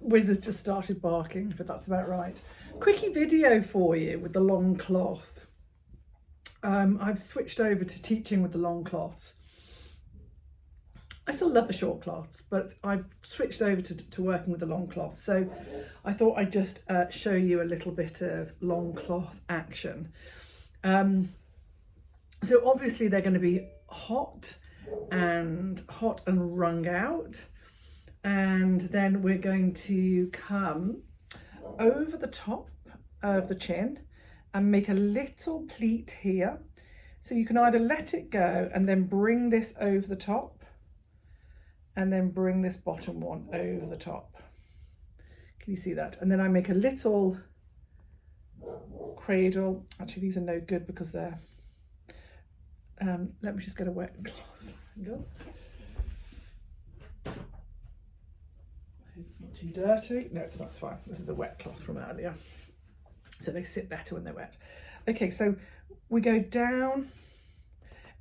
Wiz has just started barking, but that's about right. Quickie video for you with the long cloth. I've switched over to teaching with the long cloths. I still love the short cloths, but I've switched over to working with the long cloth. So I thought I'd just show you a little bit of long cloth action. So obviously they're going to be hot and wrung out. And then we're going to come over the top of the chin and make a little pleat here. So you can either let it go and then bring this over the top, and then bring this bottom one over the top. Can you see that? And then I make a little cradle. Actually, these are no good because they're, let me just get a wet cloth. Go. It's not too dirty. No, it's not, it's fine. This is a wet cloth from earlier. So they sit better when they're wet. Okay, so we go down,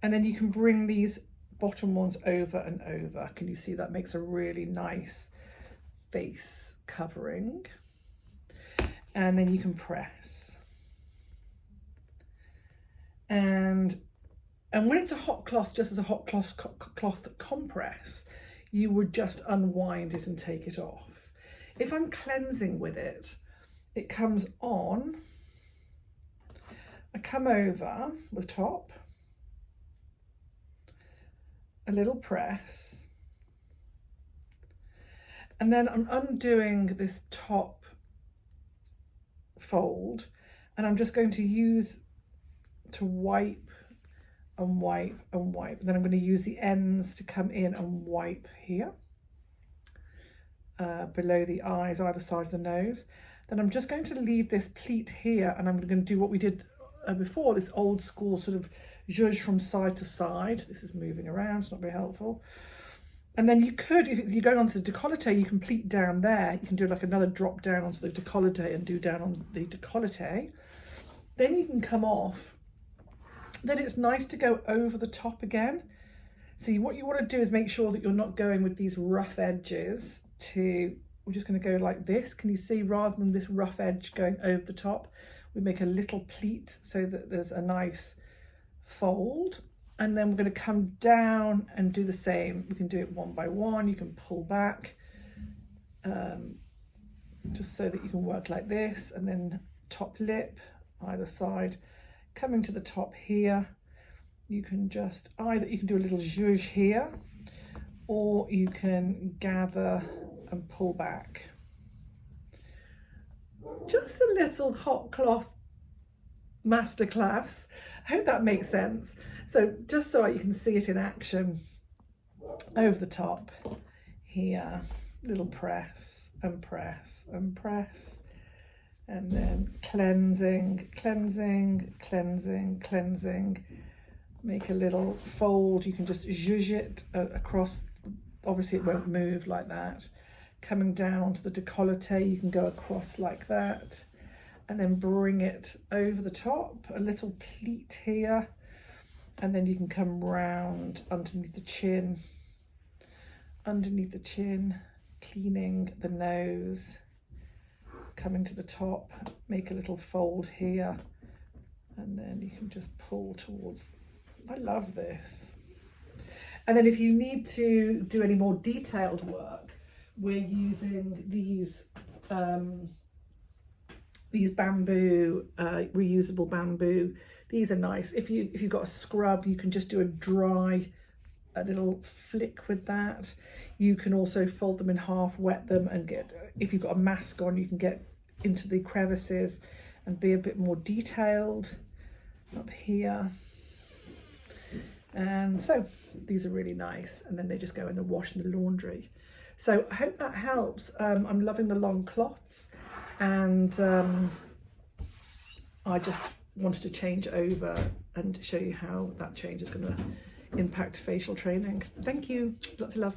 and then you can bring these bottom ones over and over. Can you see that makes a really nice face covering? And then you can press. And when it's a hot cloth, just as a hot cloth compress, you would just unwind it and take it off. If I'm cleansing with it, it comes on, I come over the top, a little press, and then I'm undoing this top fold, and I'm just going to use to wipe and wipe and wipe. And then I'm going to use the ends to come in and wipe here, below the eyes, either side of the nose. Then I'm just going to leave this pleat here, and I'm going to do what we did before, this old school sort of zhuzh from side to side. This is moving around, it's not very helpful. And then you could, if you're going onto the décolleté, you can pleat down there. You can do like another drop down onto the décolleté and do down on the décolleté. Then you can come off. Then it's nice to go over the top again. So what you want to do is make sure that you're not going with these rough edges to, we're just going to go like this. Can you see, rather than this rough edge going over the top, we make a little pleat so that there's a nice fold. And then we're going to come down and do the same. We can do it one by one. You can pull back, just so that you can work like this. And then top lip, either side. Coming to the top here, you can just you can do a little zhuzh here, or you can gather and pull back. Just a little hot cloth masterclass. I hope that makes sense. So just so you can see it in action, over the top here, little press and press and press, and then cleansing, cleansing, cleansing, cleansing. Make a little fold. You can just zhuzh it across. Obviously it won't move like that. Coming down to the décolleté, you can go across like that, and then bring it over the top, a little pleat here, and then you can come round underneath the chin, cleaning the nose, coming to the top, make a little fold here, and then you can just pull towards. I love this. And then if you need to do any more detailed work, we're using these bamboo, reusable bamboo. These are nice. If you've got a scrub, you can just do a little flick with that. You can also fold them in half, wet them, and if you've got a mask on, you can get into the crevices and be a bit more detailed up here. And so these are really nice, and then they just go in the wash and the laundry. So I hope that helps. I'm loving the long cloths, and I just wanted to change over and show you how that change is going to impact facial training. Thank you. Lots of love.